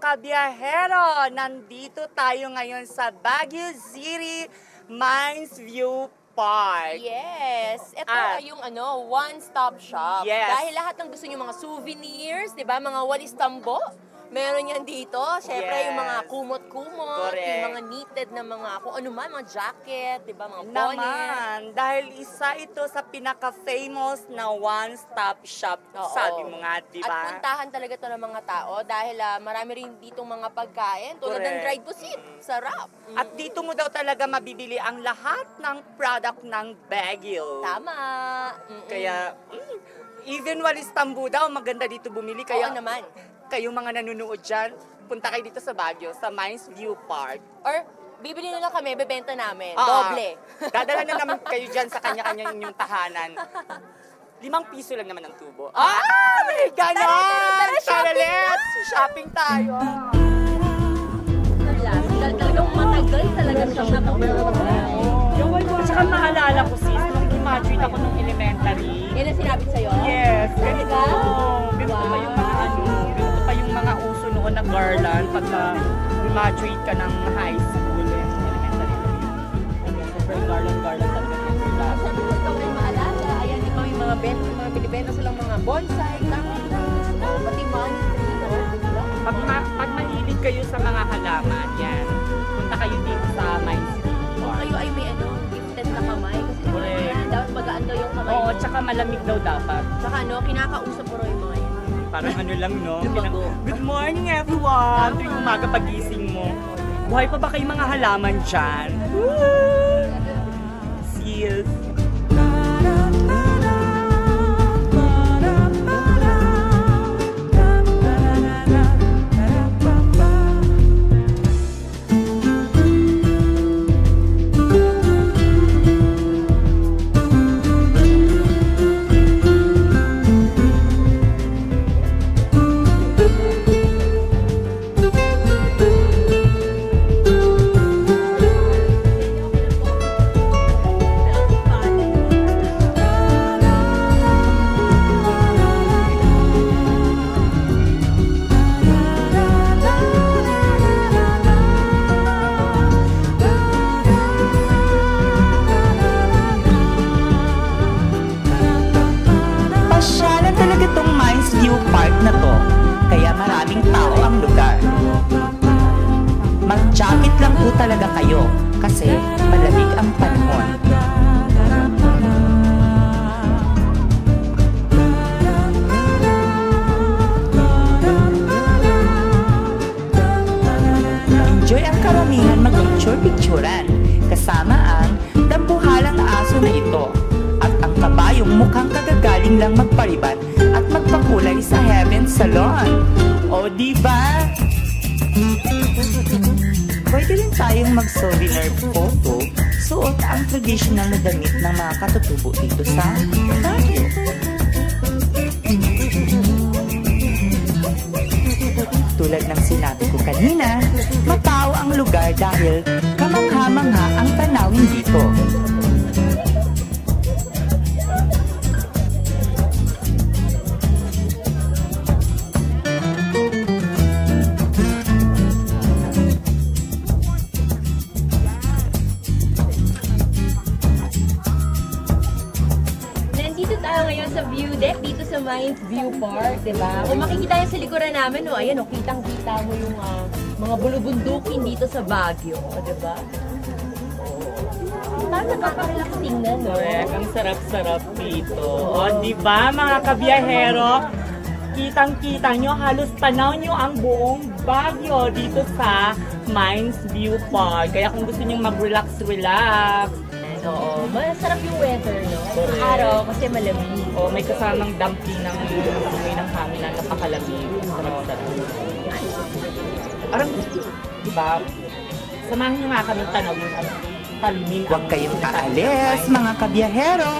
kabiyahero! Nandito tayo ngayon sa Baguio City Mines View Park. Yes. Ito ay yung one-stop shop. Yes. Dahil lahat ng gusto nyo mga souvenirs, di ba? Mga walis tambo. Meron yan dito. Siyempre, Yes. yung mga kumot-kumot, Correct. yung mga knitted na mga kung ano man, mga jacket, di ba? Mga bonnet. Naman, dahil isa ito sa pinaka-famous na one-stop shop. Oo. Sabi mo nga, di At ba? puntahan talaga to ng mga tao dahil marami rin ditong mga pagkain tulad ng Correct. dried pusit. Sarap. At dito mo daw talaga mabibili ang lahat ng product ng Baguio. Tama. Kaya, even walis tambo daw, maganda dito bumili. Kaya, Oo naman. kayong mga nanonood dyan, punta kayo dito sa Baguio, sa Mines View Park. Or, bibili na lang kami, bebenta namin. Ah, Doble. Dadala na naman kayo dyan sa kanya-kanya inyong tahanan. 5 piso lang naman ang tubo. May ganon! Tara, Tara, shopping let's! Shopping tayo! Talagang matagal talaga siya sa At saka maalala ko sis, nung graduate ako nung elementary. Yan ang sinabi sa'yo? Yes, ganito. Talaga? Ganito pa yung mga ganito pa yung mga uso noon na garland pagka graduate ka ng high school, elementary. Super garland talaga. Sabi ko, ikaw rin maalala. Ayan, di ba yung mga binibenta silang mga bonsai, pati money tree. Pag mahilig kayo sa mga halaman, yan. Punta kayo dito sa Mines View Park. Kayo ay may gifted na kamay. Kasi Correct. dapat magaan daw yung kamay. Oo, tsaka malamig daw dapat. Tsaka kinakausap mo rin yung mga yan. Parang ano lang, no? Lumago. Good morning, everyone! Tuwing umaga pagising mo. Buhay pa ba kayo mga halaman dyan? Woo! Sis! Pasyalan talaga tong Mines View Park na to, kaya maraming tao ang lugar. Mag-jacket lang po talaga kayo, kasi malamig ang panahon. Enjoy ang karamihan mag-picture-picturean, kasama ang dambuhalang aso na ito, at ang kabayong mukhang kagagaling lang magpariban at magpakulay sa Heaven Salon. O diba? Pwede rin tayong mag-souvenir photo, suot ang traditional na damit ng mga katutubo dito sa Baguio. Tulad ng sinabi ko kanina, matao ang lugar dahil kamangha-mangha ang tanawin dito. Nandito tayo ngayon sa view deck dito sa Mines View Park, di ba? Kung makikita yan sa likuran namin, ayan, kitang-kita mo yung mga bulubundukin dito sa Baguio, di ba? Parang nakaka-relax tingnan, no? Correct, ang sarap-sarap dito. O, di ba mga kabiyahero? Kitang-kita nyo, halos tanaw nyo ang buong Baguio dito sa Mines View Park. Kaya kung gusto nyo mag-relax-relax, Oo, masarap yung weather, no? Correct. Sa araw, kasi malamig. o may kasamang dampi ng amoy ng hangin na napakalamig. Sarap-sarap. Parang, di ba, samahan nyo nga kami tanawin at talunin. Huwag kayong aalis, mga kabiyahero.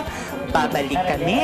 Babalik kami.